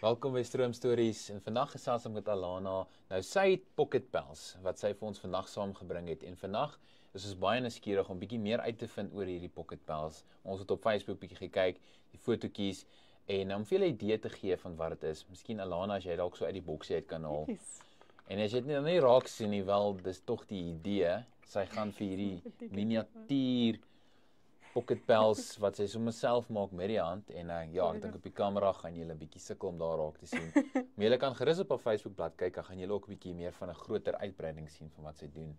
Welkom by Stroom Stories en vandag gesels ek met Alana. Nou sy het Pocket Pals wat sy vir ons vandag saamgebring het en vandag is ons baie nuuskierig om bietjie meer uit te vind oor hierdie Pocket Pals. Ons het op Facebook bietjie gekyk, die fotootjies en om vir julle 'n idee te gee van wat dit is. Miskien Alana as jy dalk so uit die boksie uit kan haal. Yes. En as jy dit nie raak sien nie, wel dis tog die idee. Sy gaan vir hierdie miniatuur Pocket Pals wat sy sommer self maak met die hand en ja, ek dink op die kamera gaan julle 'n bietjie sukkel om daar raak te sien. Maar julle kan gerus op haar Facebookblad kyk, dan gaan julle ook 'n bietjie meer van 'n groter uitbreiding sien van wat sy doen.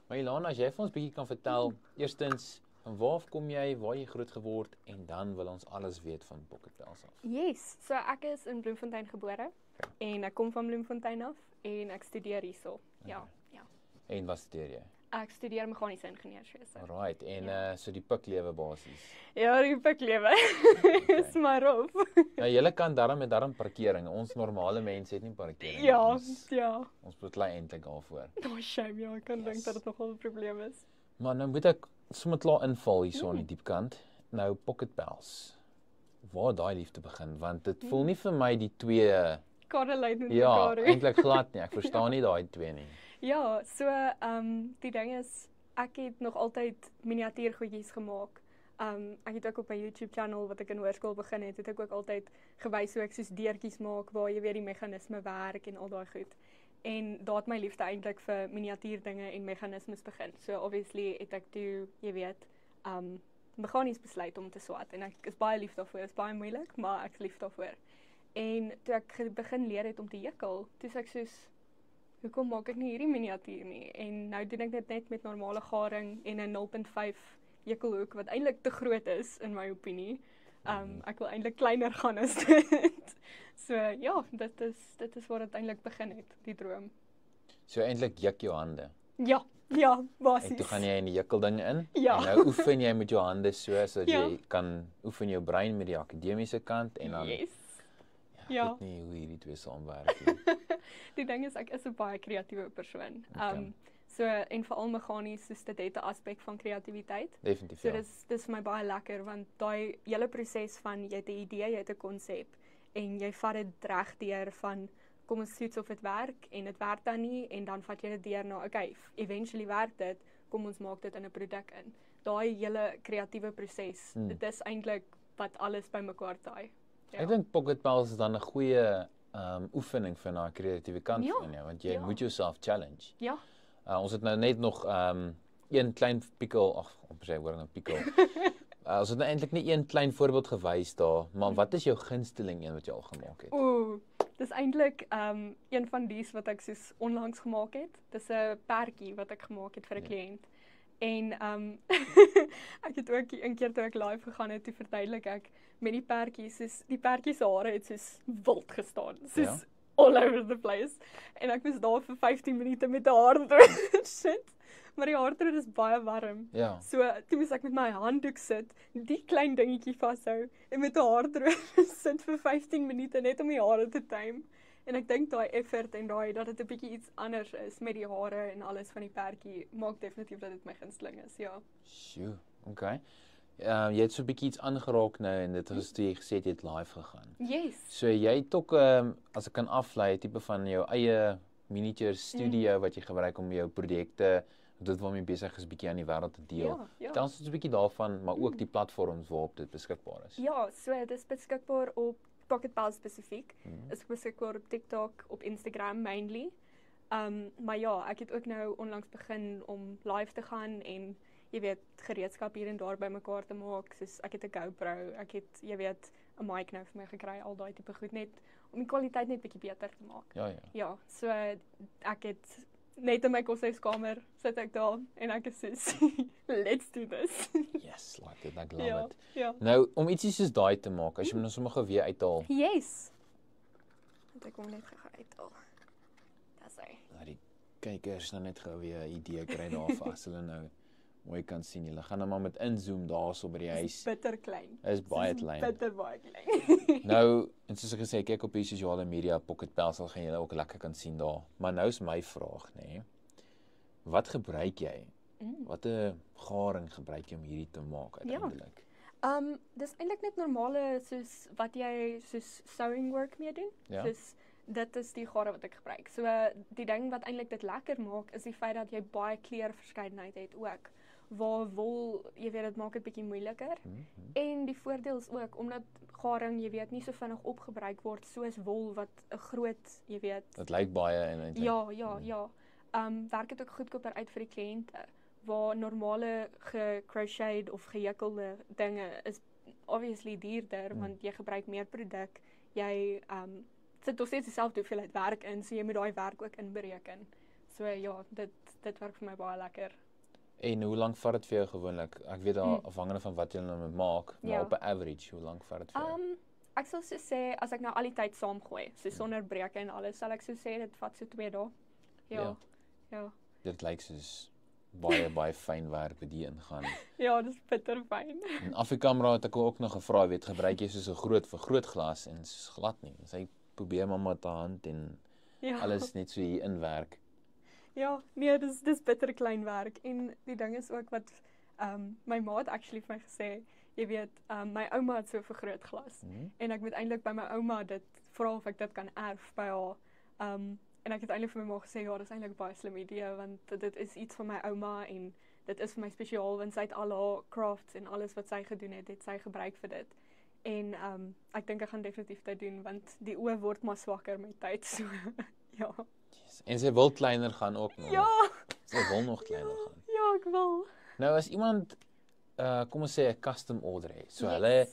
Maar Ilana, as jy vir ons bietjie kan vertel, eerstens, van waar af kom jy, waar jy groot geword en dan wil ons alles weet van Pocket Pals af. Yes, so ek is in Bloemfontein gebore en ek kom van Bloemfontein af en ek studeer hierso. Ja. En wat studeer jy? Ek studeer meganiese ingenieurswese. Alright, en so die piklewe basies. Ja, die piklewe is maar rof. Nou julle kan darm parkering. Ons normale mense het nie parkering. Ja, Ons moet klein eintlik daarvoor. Oh shame, ja, ek kan dink dat dit nogal 'n probleem is. Maar nou moet ek sommer klaar inval hierso aan die diepkant. Nou Pocket Pals. Waar daai liefde begin? Want dit voel nie vir my die twee Korrelate met ja, mekaar. eintlik glad nie. Ek verstaan nie daai twee nie. Ja, so die ding is ek het nog altyd miniatuurgoedjies gemaak. Ek het ook op my YouTube channel wat ek in hoërskool begin het ek ook altyd gewys hoe ek soos deurtjies maak waar jy weer die meganisme werk en al daai goed. En daar het my liefde eintlik vir miniatuurdinge en meganismes begin. So obviously het ek toe, jy weet, meganies besluit om te swat en ek is baie lief daarvoor. Dit is baie moeilik, maar ek is lief daarvoor. En toe ek begin leer het om te jekkel, toe is ek soos hoekom maak ek nie hierdie miniatuur nie? En nou doen ek dit net met normale garing en 'n 0.5 jekkelhoek wat eintlik te groot is in my opinie. Ek wil eintlik kleiner gaan as dit. So ja, dit is waar dit eintlik begin het, die droom. So eintlik juk jou hande. Ja, basies. En toe gaan jy in die jekkeldinge in. Ja. En nou oefen jy met jou hande sodat Ja. jy kan oefen jou brein met die akademiese kant en dan Yes. ek Ja. weet nie hoe hierdie twee saamwerk nie. Die ding is ek is 'n baie kreatiewe persoon. Okay. So en veral meganies, soos dit het 'n aspek van kreatiwiteit. Definitief So ja. dis vir my baie lekker want daai hele proses van jy het 'n idee, jy het 'n konsep en jy vat dit reg deur van kom ons toets of dit werk en dit werk dan nie en dan vat jy dit deur na okay, eventually werk dit, kom ons maak dit in 'n produk in. Daai hele kreatiewe proses, dit is eintlik wat alles bymekaar taai. Ja. Ek dink Pocket Pals is dan 'n goeie oefening vir daai kreatiewe kant Ja. van jou want jy Ja. moet jouself challenge. Ja. Ons het nou net nog een klein pikkel, op sy hoor nou pikkel. Ons het nou eintlik nie een klein voorbeeld gewys daar, maar wat is jou gunsteling een wat jy al gemaak het? Dis eintlik een van dies wat ek soos onlangs gemaak het. Dis 'n perdjie wat ek gemaak het vir 'n kliënt. En ek het ook een keer toe ek live gegaan het, toe verduidelik ek met die perdjie, soos die perdjie se hare het soos wild gestaan. Soos all over the place. En ek was daar vir 15 minute met 'n haardroër sit. Maar die haardroër is baie warm. Ja. So toe moes ek met my handdoek sit, die klein dingetjie vashou en met 'n haardroër sit vir 15 minute net om die hare te time. En ek dink daai effort en daai dat dit 'n bietjie iets anders is met die hare en alles van die perdjie maak definitief dat dit my gunsteling is, ja. Sjoe, okay. Jy het so 'n bietjie iets aangeraak nou en dit was toe jy gesê het jy het live gegaan. Yes. So jy het ook as ek kan aflei, tipe van jou eie miniature studio wat jy gebruik om jou projekte, dit waarmee jy besig is, bietjie aan die wêreld te deel. Ja. Vertel ons 'n bietjie daarvan, maar ook die platforms waarop dit beskikbaar is. Ja, so dit is beskikbaar op Pocket Pals spesifiek. Is beskikbaar op TikTok, op Instagram mainly. Maar ja, ek het ook nou onlangs begin om live te gaan en jy weet, gereedskap hier en daar bymekaar te maak. Soos ek het 'n GoPro, ek het, jy weet, 'n mic nou vir my gekry, al daai tipe goed net om die kwaliteit net bietjie beter te maak. Ja. Ja, so ek het net in my koshuiskamer sit ek daar en ek is soos let's do this. Yes, like it, ek love it. Ja. Nou, om ietsie soos daai te maak, as jy nou sommer gou weer uithaal, Yes. Want ek kom net gou uithaal. Dis hy. nou die kykers nou net gou weer 'n idee kry daarvan as hulle nou mooi kan sien. Julle gaan nou maar met inzoom daarso by die huis. Bitter klein. Is baie klein. Bitter baie klein. Nou, en soos ek gesê, kyk op die sosiale media, Pocket Pals sal gaan julle ook lekker kan sien daar. Maar nou is my vraag, nê. Wat gebruik jy? Watter garing gebruik jy om hierdie te maak uiteindelik? Dis eintlik net normale soos wat jy soos sewing work mee doen. Ja. Soos dit is die gare wat ek gebruik. So die ding wat eintlik dit lekker maak is die feit dat jy baie kleurverskeidenheid het ook. Waar wol, jy weet dit maak dit bietjie moeiliker. En die voordeel is ook omdat garing, jy weet, nie so vinnig opgebruik word soos wol wat 'n groot, jy weet. Dit lyk baie en eintlik. Ja. Werk dit ook goedkoper uit vir die kliënte. Waar normale gecrocheted of gejukkelde dinge is obviously duurder want jy gebruik meer produk. Jy sit nog steeds dieselfde hoeveelheid werk in, so jy moet daai werk ook inbereken. So ja, dit werk vir my baie lekker. En hoe lank vat dit vir jou gewoonlik? Ek weet al afhangende van wat jy nou moet maak, maar Ja. op 'n average, hoe lank vat dit vir jou? Ek sal so sê as ek nou al die tyd saamgooi, so sonder breuke en alles, sal ek so sê dit vat so 2 dae. Ja. Dit lyk soos baie fyn werk wat hier ingaan. Ja, dis bitter fyn. En Afrikamera het ek ook nog gevra, weet gebruik jy soos 'n groot vergrootglas en soos glad nie. Sy probeer maar met haar hand en Ja. alles net so hier inwerk. Ja, nee, dis bitter klein werk en die ding is ook wat my ma het actually vir my gesê, jy weet, my ouma het so 'n vergrootglas en ek moet eintlik by my ouma dit vra of ek dit kan erf by haar. En ek het eintlik vir my ma gesê ja, dis eintlik baie slim idee want dit is iets van my ouma en dit is vir my spesiaal want sy het al haar crafts en alles wat sy gedoen het sy gebruik vir dit. En ek dink ek gaan definitief dit doen want die oë word maar swakker met tyd so. Ja. Yes. En sy wil kleiner gaan ook nog. Ja. Sy wil nog kleiner gaan. Ja, ek wil. Nou as iemand kom ons sê 'n custom order het. So Yes. hulle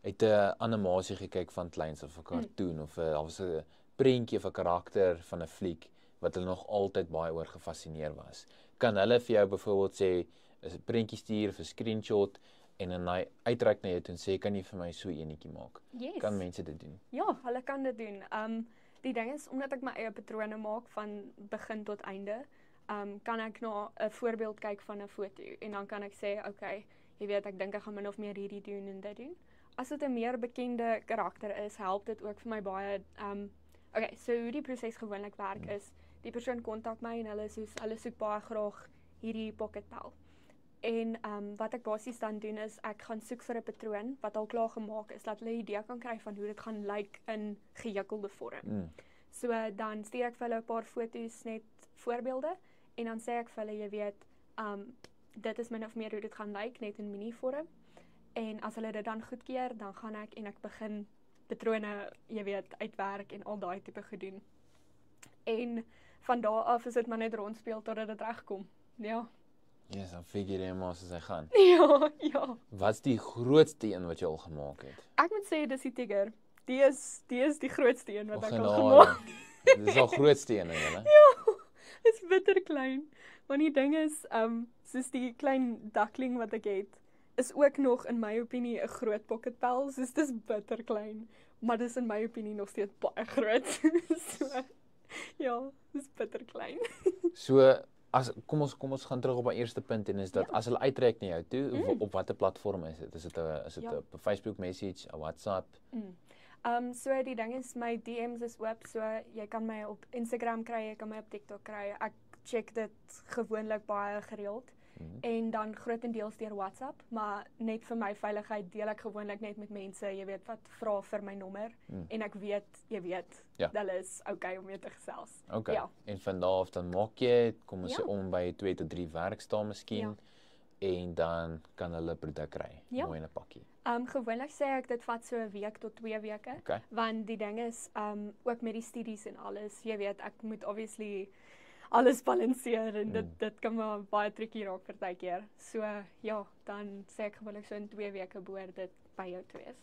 het 'n animasie gekyk van kleins of 'n cartoon of 'n was 'n prentjie of 'n karakter van 'n fliek wat hulle nog altyd baie oor gefassineer was. Kan hulle vir jou byvoorbeeld sê 'n prentjie stuur of 'n screenshot en dan hy uitreik na jou toe en sê kan jy vir my so enetjie maak? Yes. Kan mense dit doen? Ja, hulle kan dit doen. Die ding is omdat ek my eie patrone maak van begin tot einde, kan ek na 'n voorbeeld kyk van 'n foto en dan kan ek sê, okay, jy weet ek dink ek gaan min of meer hierdie doen en dit doen. As dit 'n meer bekende karakter is, help dit ook vir my baie. Okay, so hoe die proses gewoonlik werk is, die persoon kontak my en hulle soek baie graag hierdie pocket pel. En wat ek basies dan doen is ek gaan soek vir 'n patroon wat al klaar gemaak is, dat hulle 'n idee kan kry van hoe dit gaan lyk in gejukkelde vorm. So dan stuur ek vir hulle 'n paar foto's net voorbeelde en dan sê ek vir hulle, jy weet, dit is min of meer hoe dit gaan lyk net in mini vorm. En as hulle dit dan goedkeur, dan gaan ek en ek begin patrone, jy weet, uitwerk en al daai tipe gedoen. En van daar af is dit maar net rondspeel totdat dit regkom. Ja. Yes, dan figure jy maar soos hy gaan. Ja. Wat's die grootste een wat jy al gemaak het? Ek moet sê dis die tiger. Die is die grootste een wat ek al Genade. gemaak het. Dis al grootste een, hè? Ja, is bitter klein. Want die ding is, soos die klein duckling wat ek het, is ook nog in my opinie 'n groot pocket pel. Soos dis bitter klein, maar dis in my opinie nog steeds baie groot. So, ja, dis bitter klein. So kom ons gaan terug op my eerste punt en is dat as hulle uitreik na jou toe, op watter platform is dit? Is dit 'n Facebook message, 'n WhatsApp? So die ding is my DM's is oop, so jy kan my op Instagram kry, jy kan my op TikTok kry. Ek check dit gewoonlik baie gereeld. En dan grootendeels deur WhatsApp, maar net vir my veiligheid deel ek gewoonlik net met mense, jy weet, wat vra vir my nommer en ek weet, jy weet, hulle is okay om mee te gesels. Okay. Ja. En van daar af dan maak jy, kom ons sê om by 2 tot 3 werkdae miskien en dan kan hulle produk kry, mooi in 'n pakkie. Gewoonlik sê ek dit vat so 'n week tot 2 weke, want die ding is ook met die studies en alles, jy weet, ek moet obviously alles balanseer en dit kan maar baie tricky raak partykeer. So ja, dan sê ek gewoonlik so in 2 weke behoort dit by jou te wees.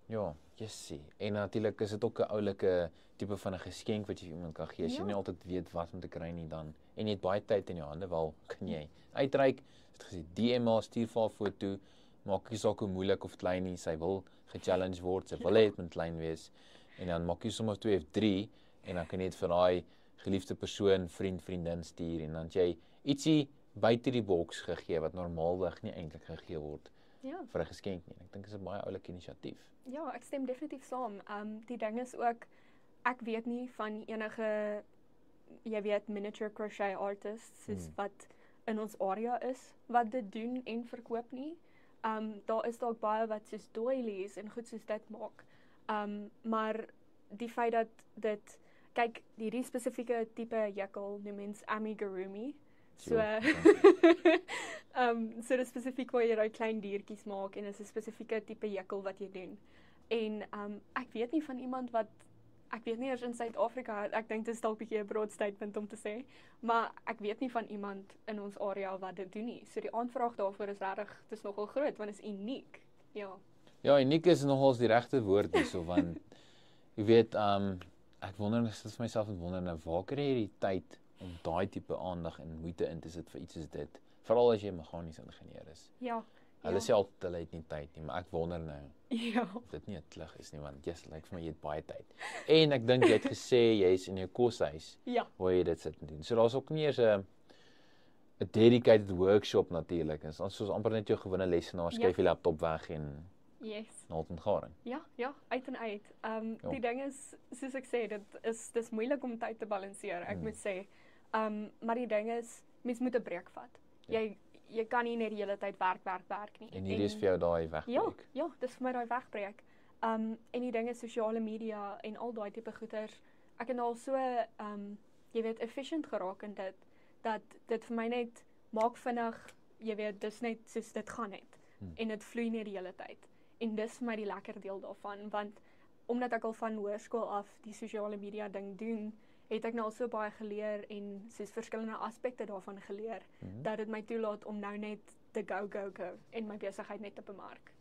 Ja, jessie. En natuurlik is dit ook 'n oulike tipe van 'n geskenk wat jy vir iemand kan gee. As jy nie altyd weet wat om te kry nie dan en jy het baie tyd in jou hande, wel kan jy uitreik. Het gesê DM haar, stuur vir haar foto, maak nie saak hoe moeilik of klein nie, sy wil ge-challenge word, sy wil hê dit moet klein wees. En dan maak jy sommer 2 of 3 en dan kan jy dit vir daai geliefde persoon, vriend, vriendin stuur en dan jy ietsie buite die boks gegee wat normaalweg nie eintlik gegee word vir 'n geskenk nie. Ek dink dit is 'n baie oulike inisiatief. Ja, ek stem definitief saam. Die ding is ook ek weet nie van enige jy weet miniature crochet artists soos wat in ons area is wat dit doen en verkoop nie. Daar is dalk baie wat soos doilies en goed soos dit maak. Maar die feit dat dit kyk, hierdie spesifieke tipe jekkel noem mens amigurumi. So so dis spesifiek waar jy daai klein diertjies maak en is 'n spesifieke tipe jekkel wat jy doen. En ek weet nie van iemand wat ek weet nie eers in Suid-Afrika, ek dink dit is dalk 'n bietjie 'n broad statement om te sê, maar ek weet nie van iemand in ons area wat dit doen nie. So die aanvraag daarvoor is regtig, dit is nogal groot want dit is uniek. Ja. Ja, uniek is nogals die regte woord hierso want jy weet, ek wonder net vir myself en wonder nou waar kry jy die tyd om daai tipe aandag en moeite in te sit vir iets soos dit, veral as jy 'n meganiese ingenieur is. Ja. Hulle sê altyd hulle het nie tyd nie, maar ek wonder nou Ja. of dit nie 'n klug is nie, want jy's lyk vir my jy het baie tyd. En ek dink jy het gesê jy's in jou koshuis Ja. waar jy dit sit en doen. So daar's ook nie eers 'n dedicated workshop natuurlik. Dit is soos amper net jou gewone lesenaar, skryf jy laptop weg en Yes. naald en garing. Ja, uit en uit. Die ding is, soos ek sê, dis moeilik om tyd te balanseer, ek moet sê. Maar die ding is, mens moet 'n breek vat. Jy kan nie net die hele tyd werk nie. En hierdie is vir jou daai wegbreek. Ja, dis vir my daai wegbreek. En die ding is sosiale media en al daai tipe goeters. Ek het al so jy weet efficient geraak in dit dat dit vir my net maak vinnig, jy weet, dis net soos dit gaan net. En dit vloei net die hele tyd. En dis vir my die lekker deel daarvan want omdat ek al van hoërskool af die sosiale media ding doen, het ek nou al so baie geleer en soos verskillende aspekte daarvan geleer dat dit my toelaat om nou net te go en my besigheid net te bemark.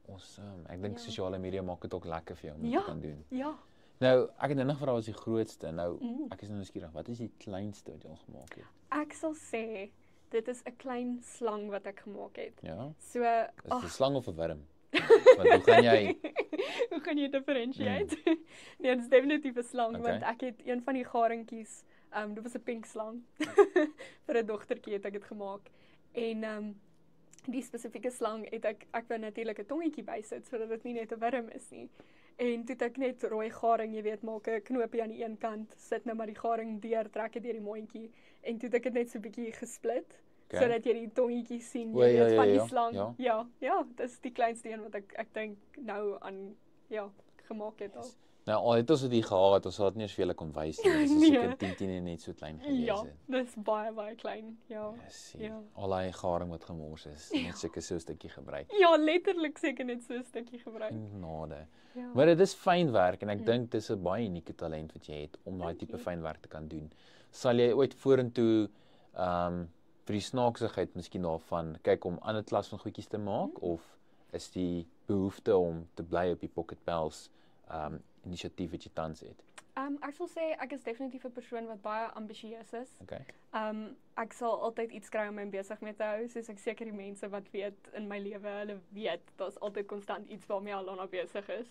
Awesome. Ek dink sosiale media maak dit ook lekker vir jou om te kan doen. Ja. Nou, ek het nou gevra wat is die grootste. Nou, ek is nou nuuskierig. Wat is die kleinste wat jy al gemaak het? Ek sal sê dit is 'n klein slang wat ek gemaak het. Ja. So, Is dit 'n slang of 'n wurm? Want hoe gaan jy hoe gaan jy differentiate? Nee, dit is definitief 'n slang Okay. want ek het een van die garingkies, dit was 'n pink slang. Vir 'n dogtertjie het ek dit gemaak. En die spesifieke slang het ek wou natuurlik 'n tongetjie bysit sodat dit nie net 'n wurm is nie. En toe het ek net rooi garing, jy weet, maak 'n knoopie aan die een kant, sit nou maar die garing deur, trek dit deur die mondjie en toe het ek dit net so 'n bietjie gesplit. Sodat jy die tongetjie sien, jy weet, van die slang. Ja, dis die kleinste een wat ek dink nou aan gemaak het al. Nou, al het ons dit gehad, ons sal dit nie eens vir julle kon wys nie. Dis seker 10 en net so klein gelees Ja, het. dis baie klein. Ja. Al daai garing wat gemors is, net seker so 'n stukkie gebruik. Ja, letterlik seker net so 'n stukkie gebruik. Genade. Ja. Maar dit is fynwerk en ek dink dis 'n baie unieke talent wat jy het om daai tipe fynwerk te kan doen. Sal jy ooit vorentoe vir die snaaksigheid miskien daarvan kyk om ander klas van goedjies te maak of is die behoefte om te bly op die Pocket Pals inisiatief wat jy tans het? Ek sal sê ek is definitief 'n persoon wat baie ambisieus is. Okay. Ek sal altyd iets kry om my besig mee te hou, soos ek seker die mense wat weet in my lewe, hulle weet daar's altyd konstant iets waarmee hulle aan besig is.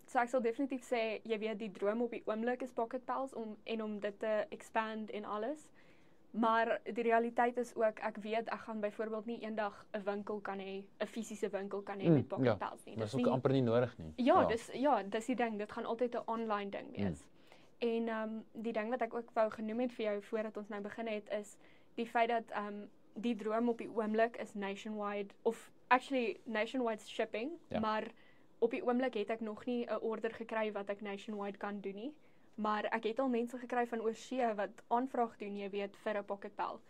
So ek sal definitief sê, jy weet, die droom op die oomblik is Pocket Pals om dit te expand en alles. Maar die realiteit is ook, ek weet ek gaan byvoorbeeld nie eendag 'n winkel kan hê, 'n fisiese winkel kan hê met Pocket Pals nie. Dis ook amper nie nodig nie. Dis die ding, dit gaan altyd 'n online ding wees. En die ding wat ek ook wou genoem het vir jou voordat ons nou begin het is die feit dat die droom op die oomblik is nationwide of actually nationwide shipping, maar op die oomblik het ek nog nie 'n order gekry wat ek nationwide kan doen nie. Maar ek het al mense gekry van oorsee wat aanvraag doen, jy weet, vir 'n Pocket Pal.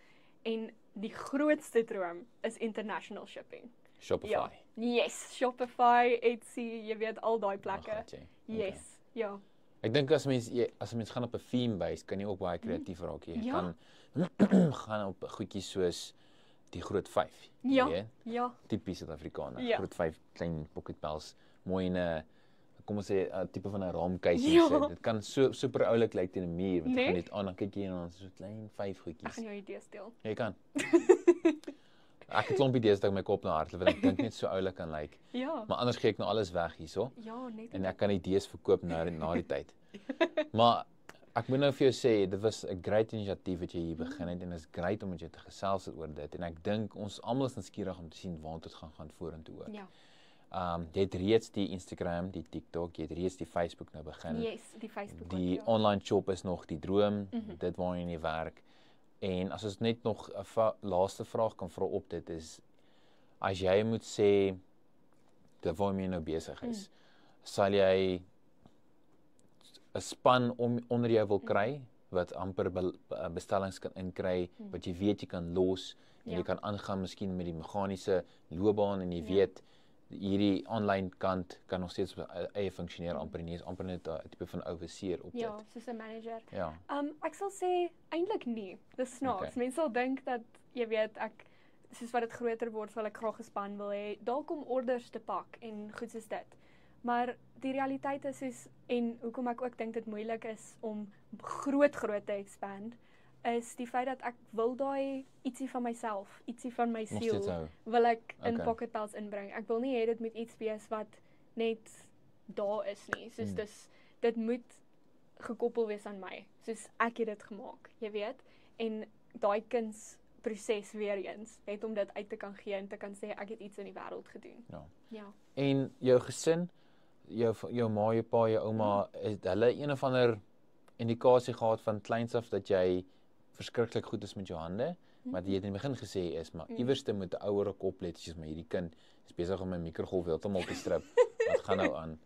En die grootste droom is international shipping. Shopify. Yes, Shopify, Etsy, jy weet al daai plekke. Yes, ja. Ek dink as mens gaan op 'n theme base, kan jy ook baie kreatief raak. Jy kan gaan op goedjies soos die groot 5. Ja. Tipies Suid-Afrikaner. Groot 5 klein Pocket Pals, mooi in 'n kom ons sê 'n tipe van 'n raamkuisie sit. Dit kan so super oulik lyk teen 'n muur, want jy gaan net aan dan kyk jy en dan so klein 5 goedjies. Ek gaan jou idee steel. Jy kan. Ek het 'n klomp idees dat my kop na hart, want ek dink net so oulik kan lyk. Ja. Maar anders gee ek nou alles weg hierso. Ja, net. En ek kan idees verkoop na die tyd. Maar ek moet nou vir jou sê, dit was 'n great inisiatief wat jy hier begin het en dit is great om met jou te gesels het oor dit en ek dink ons almal is nuuskierig om te sien waar dit gaan vorentoe ook. Ja. Jy het reeds die Instagram, die TikTok, jy het reeds die Facebook nou begin. Yes, die Facebook. Die online shop is nog die droom, dit waarheen jy werk. En as ons net nog 'n laaste vraag kan vra op dit is, as jy moet sê dit waarmee jy nou besig is, sal jy 'n span onder jou wil kry wat amper bestellings kan inkry, wat jy weet jy kan los en jy kan aangaan miskien met die meganiese loopbaan en jy weet hierdie online kant kan nog steeds eie funksioneer amper nie, is amper net 'n tipe van overseer op dit. Ja, soos 'n manager. Ja. Ek sal sê eintlik nie. Dis snaaks. Mense sal dink dat jy weet soos wat dit groter word, sal ek graag 'n span wil hê, dalk om orders te pak en goed soos dit. Maar die realiteit is en hoekom ek ook dink dit moeilik is om groot te expand, is die feit dat ek wil daai ietsie van myself, ietsie van my siel, wil ek in Pocket Pals inbring. Ek wil nie hê dit moet iets wees wat net daar is nie. Soos dit moet gekoppel wees aan my. Soos ek het dit gemaak, jy weet. En daai kunsproses weer eens, net om dit uit te kan gee en te kan sê ek het iets in die wêreld gedoen. Ja. En jou gesin, jou ma, jou pa, jou ouma, het hulle een of ander indikasie gehad van kleins af dat jy verskriklik goed is met jou hande, maar jy het in die begin gesê is, maar iewerste moet 'n ouer kop let, soos maar hierdie kind is besig om 'n mikrogolf heeltemal te strip. Wat gaan nou aan?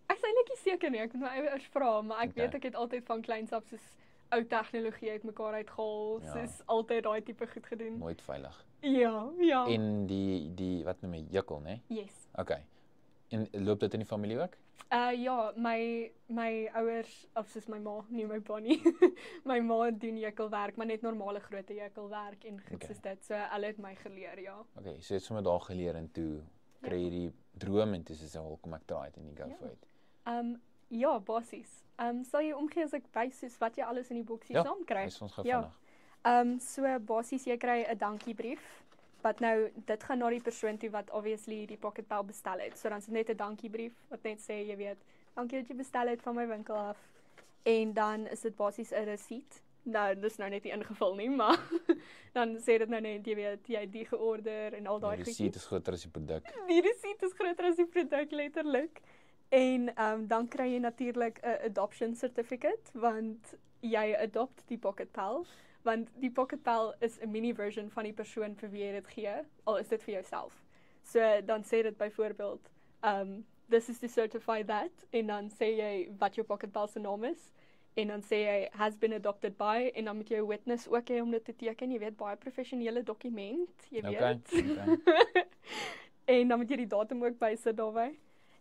Ek is eintlik nie seker nie, ek moet my ouers vra, maar ek weet ek het altyd van kleins af soos ou tegnologie uitmekaar uitgehaal, soos altyd daai tipe goed gedoen. Nooit veilig. Ja. En die wat noem jy, jukkel, né? Yes. Okay. En loop dit in die familie ook? Ja, my ouers, of soos my ma, nie my pa nie. My ma doen jukkelwerk, maar net normale groot jukkelwerk en goed soos dit. So hulle het my geleer, ja. Okay, so jy het sommer daar geleer en toe kry jy die droom en toe sê jy, "Kom ek try dit en go for it." Ja, basies. Sal jy omgee as ek wys soos wat jy alles in die boksie saam kry? Ja, is ons gou vinnig. So basies jy kry 'n dankiebrief. Wat nou, dit gaan na die persoon toe wat obviously die Pocket Pal bestel het. So dan is dit net 'n dankiebrief wat net sê, jy weet, dankie dat jy bestel het van my winkel af. En dan is dit basies 'n resep. Nou, dis nou net nie ingevul nie, maar dan sê dit nou net, jy weet, jy het die georder en al daai goedjies. Die resep is groter as die produk. Die resep is groter as die produk, letterlik. En dan kry jy natuurlik 'n adoption certificate, want jy adopt die Pocket Pal. Want die Pocket Pal is 'n mini version van die persoon vir wie jy dit gee, al is dit vir jouself. So dan sê dit byvoorbeeld, this is to certify that, en dan sê jy wat jou Pocket Pal se naam is, en dan sê jy has been adopted by, en dan moet jy 'n witness ook hê om dit te teken, jy weet, baie professionele dokument, jy weet. En dan moet jy die datum ook bysit daarby.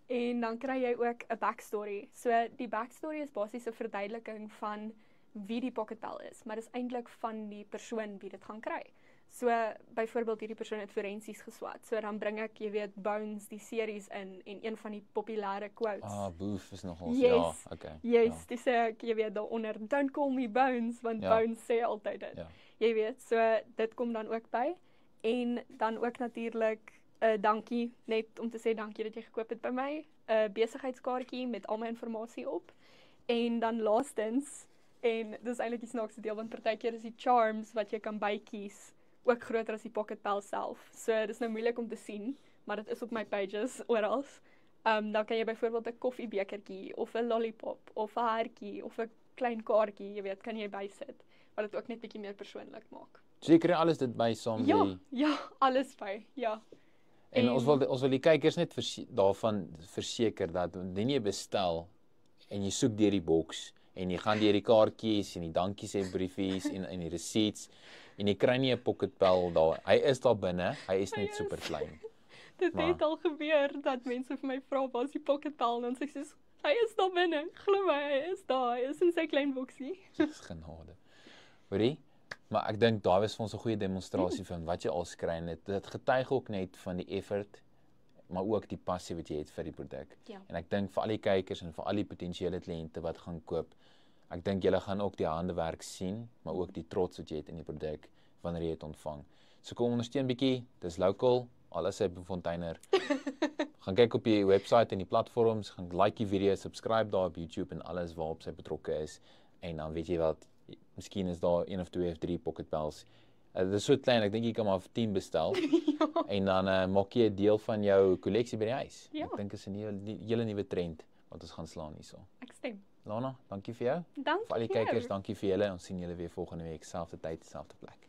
En dan kry jy ook 'n backstory. So die backstory is basies 'n verduideliking van wie die Pocket Pal is, maar dis eintlik van die persoon wie dit gaan kry. So byvoorbeeld hierdie persoon het forensies geswat. So dan bring ek, jy weet, Bones die series in en een van die populêre quotes. Boof is nogal okay. Yes, dis sê ek, jy weet, daaronder, don't call me Bones, want Bones sê altyd dit. Jy weet, so dit kom dan ook by. En dan ook natuurlik 'n dankie, net om te sê dankie dat jy gekoop het by my, 'n besigheidskaartjie met al my inligting op. En dan laastens, en dis eintlik die snaakste deel, want partykeer is die charms wat jy kan bykies ook groter as die Pocket Pal self. So dis nou moeilik om te sien, maar dit is op my pages oral. Dan kan jy byvoorbeeld 'n koffiebekertjie of 'n lollipop of 'n hartjie of 'n klein kaartjie, jy weet, kan jy bysit, wat dit ook net bietjie meer persoonlik maak. So jy kry alles dit by saam die... Ja, alles by, ja. En ons wil die kykers net daarvan verseker dat wanneer jy bestel en jy soek deur die boks en jy gaan deur die kaartjies en die dankie sê briefies en die receipts en jy kry nie 'n Pocket Pal daar. Hy is daar binne, hy is net super klein. Dit het al gebeur dat mense vir my vra waar is die Pocket Pal en dan sê ek soos hy is daar binne. Glo my, hy is daar. Hy is in sy klein boksie. Dis genade. Hoorie? Maar ek dink daar was vir ons 'n goeie demonstrasie van wat jy al skry en dit getuig ook net van die effort, maar ook die passie wat jy het vir die produk. Ja. En ek dink vir al die kykers en vir al die potensiële kliënte wat gaan koop, ek dink julle gaan ook die handewerk sien, maar ook die trots wat jy het in die produk wanneer jy dit ontvang. So kom ondersteun bietjie, dis local, alles is Bloemfonteiner. Gaan kyk op die webwerf en die platforms, gaan like die video, subscribe daar op YouTube en alles waarop sy betrokke is. En dan weet jy wat, miskien is daar 1 of 2 of 3 Pocket Pals. Dit is so klein, ek dink jy kan maar 10 bestel. En dan maak jy 'n deel van jou kolleksie by die huis. Ek dink is 'n hele nuwe trend wat ons gaan slaan hierso. Ek stem. Lana, dankie vir jou. Dankie. Vir al die kykers, dankie vir julle. Ons sien julle weer volgende week, selfde tyd, selfde plek.